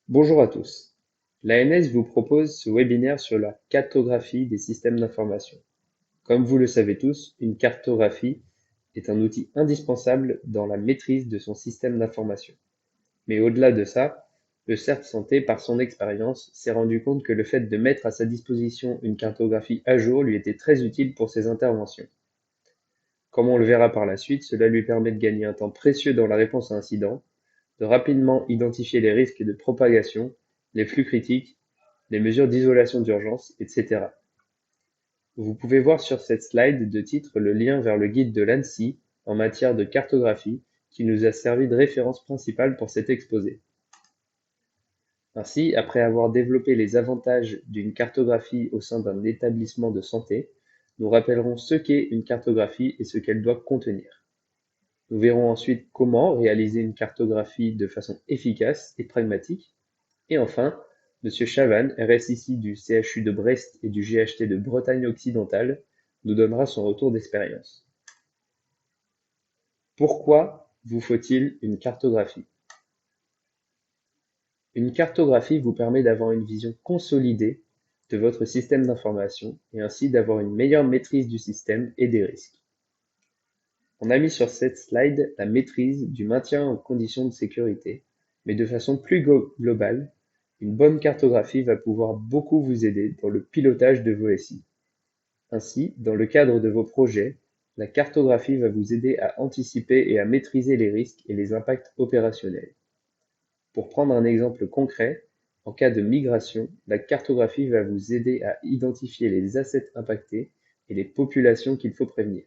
Bonjour à tous. L'ANS vous propose ce webinaire sur la cartographie des systèmes d'information. Comme vous le savez tous, une cartographie est un outil indispensable dans la maîtrise de son système d'information. Mais au-delà de ça, le CERF Santé, par son expérience, s'est rendu compte que le fait de mettre à sa disposition une cartographie à jour lui était très utile pour ses interventions. Comme on le verra par la suite, cela lui permet de gagner un temps précieux dans la réponse à incidents, de rapidement identifier les risques de propagation, les flux critiques, les mesures d'isolation d'urgence, etc. Vous pouvez voir sur cette slide de titre le lien vers le guide de l'ANSSI en matière de cartographie qui nous a servi de référence principale pour cet exposé. Ainsi, après avoir développé les avantages d'une cartographie au sein d'un établissement de santé, nous rappellerons ce qu'est une cartographie et ce qu'elle doit contenir. Nous verrons ensuite comment réaliser une cartographie de façon efficace et pragmatique. Et enfin, Monsieur Chavannes, RSIC du CHU de Brest et du GHT de Bretagne occidentale, nous donnera son retour d'expérience. Pourquoi vous faut-il une cartographie? Une cartographie vous permet d'avoir une vision consolidée de votre système d'information et ainsi d'avoir une meilleure maîtrise du système et des risques. On a mis sur cette slide la maîtrise du maintien en conditions de sécurité, mais de façon plus globale, une bonne cartographie va pouvoir beaucoup vous aider dans le pilotage de vos SI. Ainsi, dans le cadre de vos projets, la cartographie va vous aider à anticiper et à maîtriser les risques et les impacts opérationnels. Pour prendre un exemple concret, en cas de migration, la cartographie va vous aider à identifier les assets impactés et les populations qu'il faut prévenir.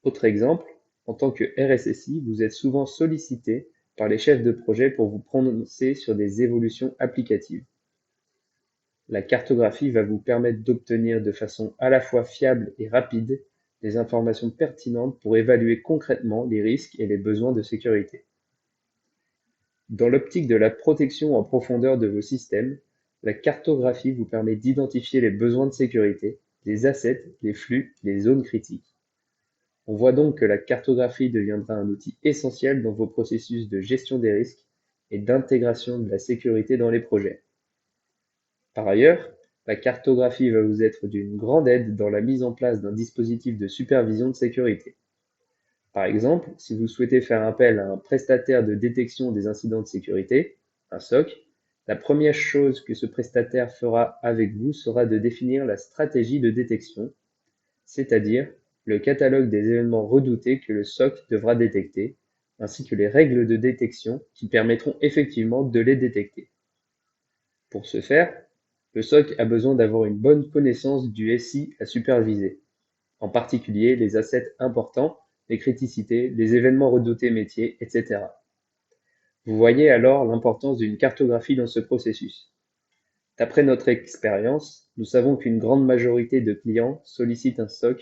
Autre exemple, en tant que RSSI, vous êtes souvent sollicité par les chefs de projet pour vous prononcer sur des évolutions applicatives. La cartographie va vous permettre d'obtenir de façon à la fois fiable et rapide des informations pertinentes pour évaluer concrètement les risques et les besoins de sécurité. Dans l'optique de la protection en profondeur de vos systèmes, la cartographie vous permet d'identifier les besoins de sécurité, les assets, les flux, les zones critiques. On voit donc que la cartographie deviendra un outil essentiel dans vos processus de gestion des risques et d'intégration de la sécurité dans les projets. Par ailleurs, la cartographie va vous être d'une grande aide dans la mise en place d'un dispositif de supervision de sécurité. Par exemple, si vous souhaitez faire appel à un prestataire de détection des incidents de sécurité, un SOC, la première chose que ce prestataire fera avec vous sera de définir la stratégie de détection, c'est-à-dire le catalogue des événements redoutés que le SOC devra détecter, ainsi que les règles de détection qui permettront effectivement de les détecter. Pour ce faire, le SOC a besoin d'avoir une bonne connaissance du SI à superviser, en particulier les assets importants, les criticités, les événements redoutés métiers, etc. Vous voyez alors l'importance d'une cartographie dans ce processus. D'après notre expérience, nous savons qu'une grande majorité de clients sollicitent un SOC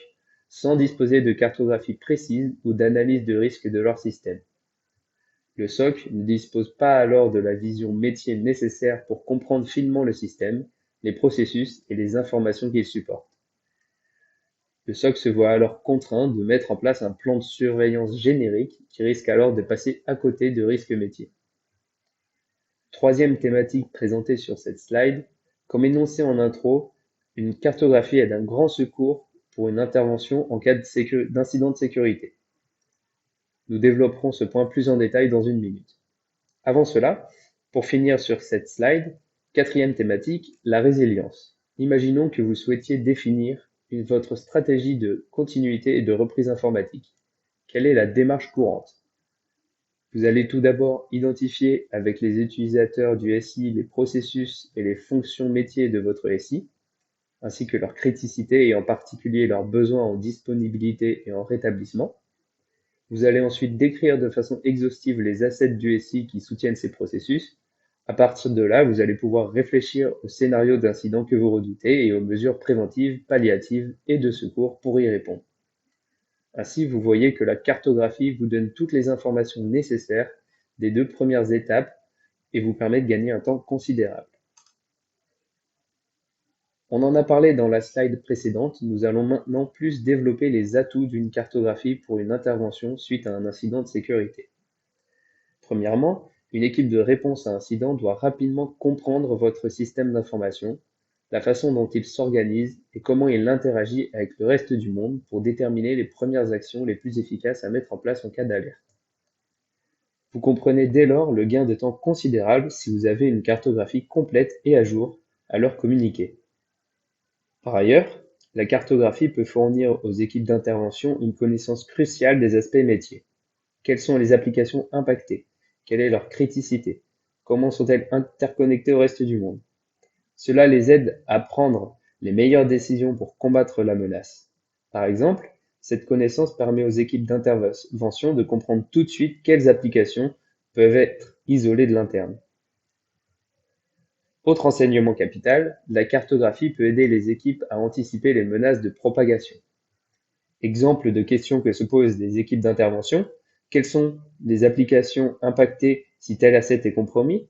sans disposer de cartographie précise ou d'analyse de risque de leur système. Le SOC ne dispose pas alors de la vision métier nécessaire pour comprendre finement le système, les processus et les informations qu'il supporte. Le SOC se voit alors contraint de mettre en place un plan de surveillance générique qui risque alors de passer à côté de risques métiers. Troisième thématique présentée sur cette slide, comme énoncé en intro, une cartographie est d'un grand secours pour une intervention en cas d'incident de sécurité. Nous développerons ce point plus en détail dans une minute. Avant cela, pour finir sur cette slide, quatrième thématique, la résilience. Imaginons que vous souhaitiez définir votre stratégie de continuité et de reprise informatique. Quelle est la démarche courante? Vous allez tout d'abord identifier avec les utilisateurs du SI les processus et les fonctions métiers de votre SI, ainsi que leur criticité et en particulier leurs besoins en disponibilité et en rétablissement. Vous allez ensuite décrire de façon exhaustive les assets du SI qui soutiennent ces processus. À partir de là, vous allez pouvoir réfléchir aux scénarios d'incident que vous redoutez et aux mesures préventives, palliatives et de secours pour y répondre. Ainsi, vous voyez que la cartographie vous donne toutes les informations nécessaires des deux premières étapes et vous permet de gagner un temps considérable. On en a parlé dans la slide précédente, nous allons maintenant plus développer les atouts d'une cartographie pour une intervention suite à un incident de sécurité. Premièrement, Une équipe de réponse à incident doit rapidement comprendre votre système d'information, la façon dont il s'organise et comment il interagit avec le reste du monde pour déterminer les premières actions les plus efficaces à mettre en place en cas d'alerte. Vous comprenez dès lors le gain de temps considérable si vous avez une cartographie complète et à jour à leur communiquer. Par ailleurs, la cartographie peut fournir aux équipes d'intervention une connaissance cruciale des aspects métiers. Quelles sont les applications impactées? Quelle est leur criticité? Comment sont-elles interconnectées au reste du monde? Cela les aide à prendre les meilleures décisions pour combattre la menace. Par exemple, cette connaissance permet aux équipes d'intervention de comprendre tout de suite quelles applications peuvent être isolées de l'interne. Autre enseignement capital, la cartographie peut aider les équipes à anticiper les menaces de propagation. Exemple de questions que se posent les équipes d'intervention: quelles sont les applications impactées si tel asset est compromis?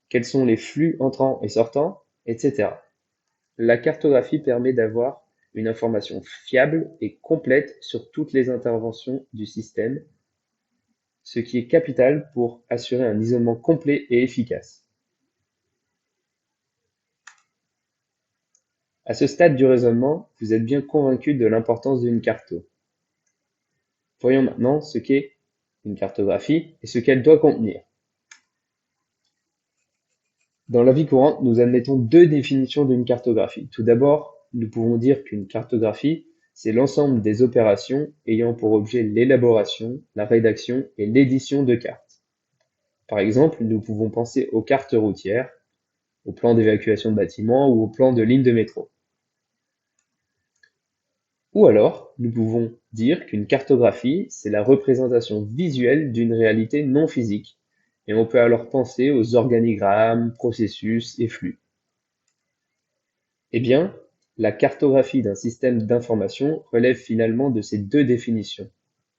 Quels sont les flux entrants et sortants, etc. La cartographie permet d'avoir une information fiable et complète sur toutes les interventions du système, ce qui est capital pour assurer un isolement complet et efficace. À ce stade du raisonnement, vous êtes bien convaincu de l'importance d'une carto. Voyons maintenant ce qu'est une cartographie et ce qu'elle doit contenir. Dans la vie courante, nous admettons deux définitions d'une cartographie. Tout d'abord, nous pouvons dire qu'une cartographie, c'est l'ensemble des opérations ayant pour objet l'élaboration, la rédaction et l'édition de cartes. Par exemple, nous pouvons penser aux cartes routières, aux plans d'évacuation de bâtiments ou aux plans de lignes de métro. Ou alors, nous pouvons dire qu'une cartographie, c'est la représentation visuelle d'une réalité non physique, et on peut alors penser aux organigrammes, processus et flux. Eh bien, la cartographie d'un système d'information relève finalement de ces deux définitions.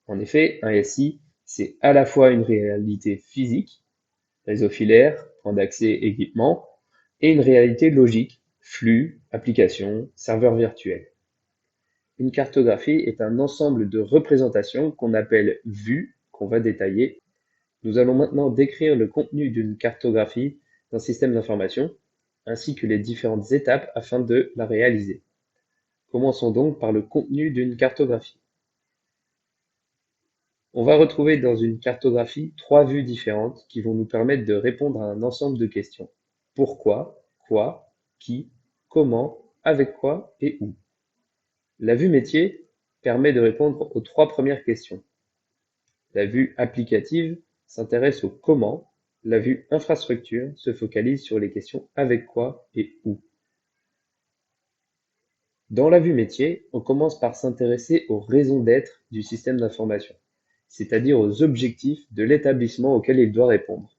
En effet, un SI, c'est à la fois une réalité physique, réseau filaire, point d'accès, équipement, et une réalité logique, flux, application, serveur virtuel. Une cartographie est un ensemble de représentations qu'on appelle vues, qu'on va détailler. Nous allons maintenant décrire le contenu d'une cartographie d'un système d'information, ainsi que les différentes étapes afin de la réaliser. Commençons donc par le contenu d'une cartographie. On va retrouver dans une cartographie trois vues différentes qui vont nous permettre de répondre à un ensemble de questions. Pourquoi, quoi, qui, comment, avec quoi et où. La vue métier permet de répondre aux trois premières questions. La vue applicative s'intéresse au comment. La vue infrastructure se focalise sur les questions avec quoi et où. Dans la vue métier, on commence par s'intéresser aux raisons d'être du système d'information, c'est-à-dire aux objectifs de l'établissement auquel il doit répondre.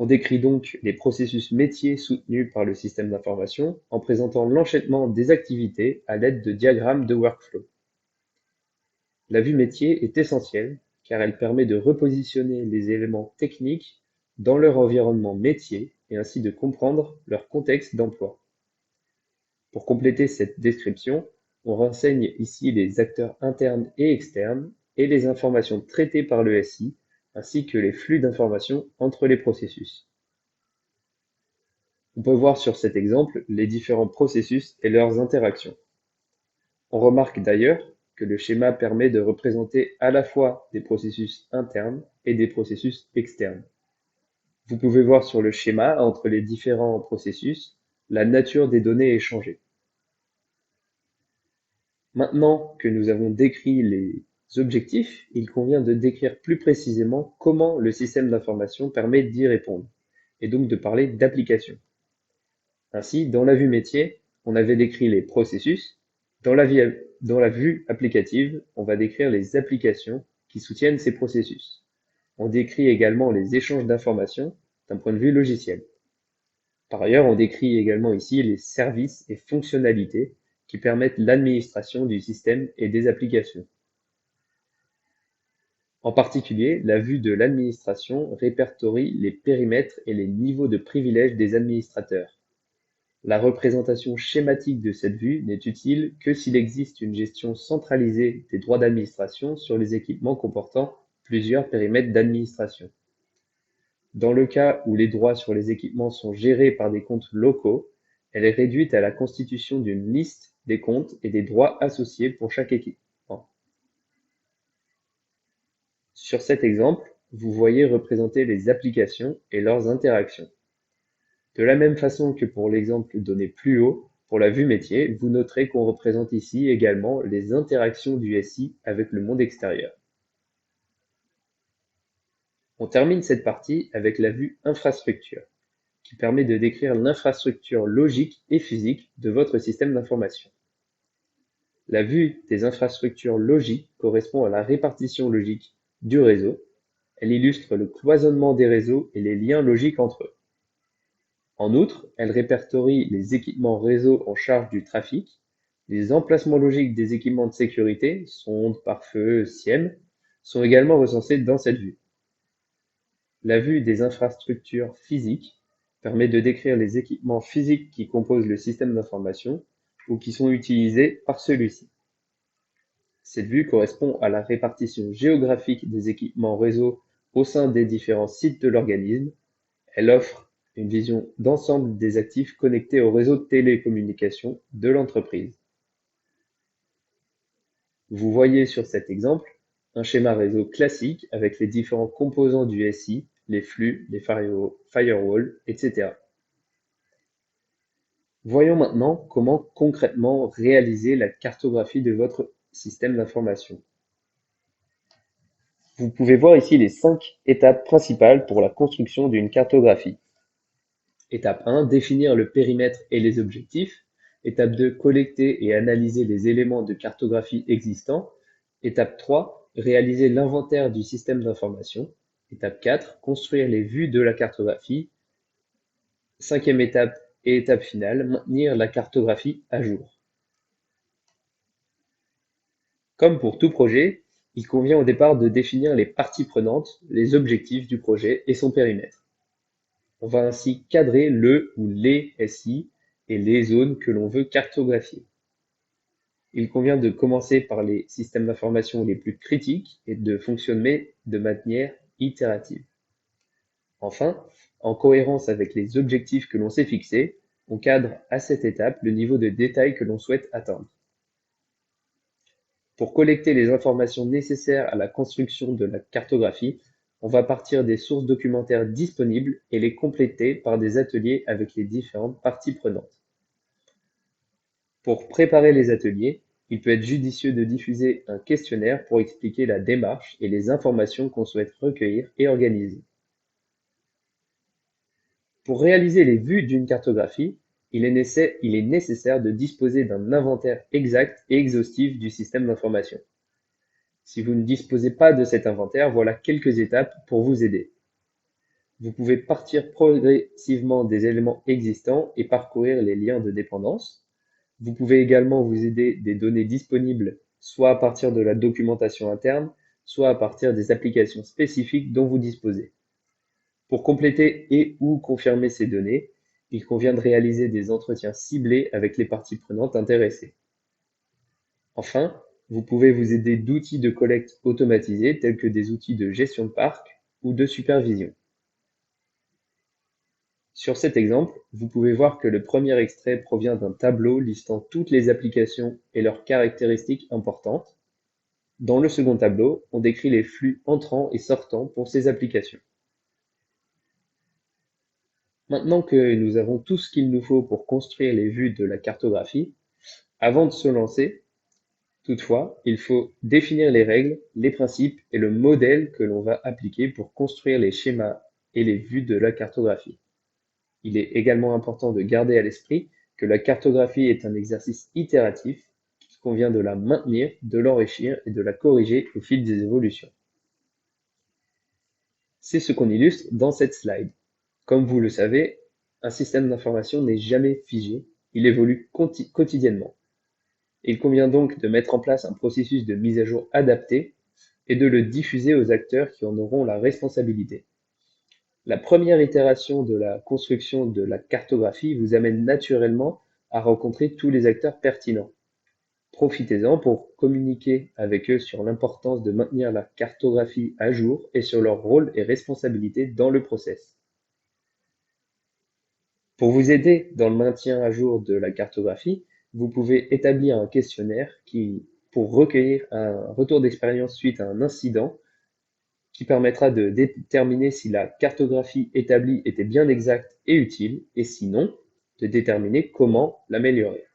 On décrit donc les processus métiers soutenus par le système d'information en présentant l'enchaînement des activités à l'aide de diagrammes de workflow. La vue métier est essentielle car elle permet de repositionner les éléments techniques dans leur environnement métier et ainsi de comprendre leur contexte d'emploi. Pour compléter cette description, on renseigne ici les acteurs internes et externes et les informations traitées par le SI, ainsi que les flux d'informations entre les processus. On peut voir sur cet exemple les différents processus et leurs interactions. On remarque d'ailleurs que le schéma permet de représenter à la fois des processus internes et des processus externes. Vous pouvez voir sur le schéma entre les différents processus la nature des données échangées. Maintenant que nous avons décrit les objectifs, il convient de décrire plus précisément comment le système d'information permet d'y répondre, et donc de parler d'application. Ainsi, dans la vue métier, on avait décrit les processus. Dans la vue applicative, on va décrire les applications qui soutiennent ces processus. On décrit également les échanges d'informations d'un point de vue logiciel. Par ailleurs, on décrit également ici les services et fonctionnalités qui permettent l'administration du système et des applications. En particulier, la vue de l'administration répertorie les périmètres et les niveaux de privilèges des administrateurs. La représentation schématique de cette vue n'est utile que s'il existe une gestion centralisée des droits d'administration sur les équipements comportant plusieurs périmètres d'administration. Dans le cas où les droits sur les équipements sont gérés par des comptes locaux, elle est réduite à la constitution d'une liste des comptes et des droits associés pour chaque équipement. Sur cet exemple, vous voyez représenter les applications et leurs interactions. De la même façon que pour l'exemple donné plus haut, pour la vue métier, vous noterez qu'on représente ici également les interactions du SI avec le monde extérieur. On termine cette partie avec la vue infrastructure, qui permet de décrire l'infrastructure logique et physique de votre système d'information. La vue des infrastructures logiques correspond à la répartition logique du réseau. Elle illustre le cloisonnement des réseaux et les liens logiques entre eux. En outre, elle répertorie les équipements réseau en charge du trafic. Les emplacements logiques des équipements de sécurité, sondes, pare-feu, SIEM, sont également recensés dans cette vue. La vue des infrastructures physiques permet de décrire les équipements physiques qui composent le système d'information ou qui sont utilisés par celui-ci. Cette vue correspond à la répartition géographique des équipements réseau au sein des différents sites de l'organisme. Elle offre une vision d'ensemble des actifs connectés au réseau de télécommunications de l'entreprise. Vous voyez sur cet exemple un schéma réseau classique avec les différents composants du SI, les flux, les firewalls, etc. Voyons maintenant comment concrètement réaliser la cartographie de votre système d'information. Vous pouvez voir ici les 5 étapes principales pour la construction d'une cartographie. Étape 1, définir le périmètre et les objectifs. Étape 2, collecter et analyser les éléments de cartographie existants. Étape 3, réaliser l'inventaire du système d'information. Étape 4, construire les vues de la cartographie. Cinquième étape et étape finale, maintenir la cartographie à jour. Comme pour tout projet, il convient au départ de définir les parties prenantes, les objectifs du projet et son périmètre. On va ainsi cadrer le ou les SI et les zones que l'on veut cartographier. Il convient de commencer par les systèmes d'information les plus critiques et de fonctionner de manière itérative. Enfin, en cohérence avec les objectifs que l'on s'est fixés, on cadre à cette étape le niveau de détail que l'on souhaite atteindre. Pour collecter les informations nécessaires à la construction de la cartographie, on va partir des sources documentaires disponibles et les compléter par des ateliers avec les différentes parties prenantes. Pour préparer les ateliers, il peut être judicieux de diffuser un questionnaire pour expliquer la démarche et les informations qu'on souhaite recueillir et organiser. Pour réaliser les vues d'une cartographie, il est nécessaire de disposer d'un inventaire exact et exhaustif du système d'information. Si vous ne disposez pas de cet inventaire, voilà quelques étapes pour vous aider. Vous pouvez partir progressivement des éléments existants et parcourir les liens de dépendance. Vous pouvez également vous aider des données disponibles, soit à partir de la documentation interne, soit à partir des applications spécifiques dont vous disposez. Pour compléter et ou confirmer ces données, il convient de réaliser des entretiens ciblés avec les parties prenantes intéressées. Enfin, vous pouvez vous aider d'outils de collecte automatisés tels que des outils de gestion de parc ou de supervision. Sur cet exemple, vous pouvez voir que le premier extrait provient d'un tableau listant toutes les applications et leurs caractéristiques importantes. Dans le second tableau, on décrit les flux entrants et sortants pour ces applications. Maintenant que nous avons tout ce qu'il nous faut pour construire les vues de la cartographie, avant de se lancer, toutefois, il faut définir les règles, les principes et le modèle que l'on va appliquer pour construire les schémas et les vues de la cartographie. Il est également important de garder à l'esprit que la cartographie est un exercice itératif, qu'il convient de la maintenir, de l'enrichir et de la corriger au fil des évolutions. C'est ce qu'on illustre dans cette slide. Comme vous le savez, un système d'information n'est jamais figé, il évolue quotidiennement. Il convient donc de mettre en place un processus de mise à jour adapté et de le diffuser aux acteurs qui en auront la responsabilité. La première itération de la construction de la cartographie vous amène naturellement à rencontrer tous les acteurs pertinents. Profitez-en pour communiquer avec eux sur l'importance de maintenir la cartographie à jour et sur leur rôle et responsabilités dans le process. Pour vous aider dans le maintien à jour de la cartographie, vous pouvez établir un questionnaire pour recueillir un retour d'expérience suite à un incident qui permettra de déterminer si la cartographie établie était bien exacte et utile, et sinon, de déterminer comment l'améliorer.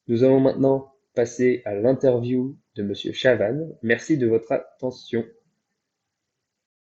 Nous allons maintenant passer à l'interview de Monsieur Chavannes. Merci de votre attention.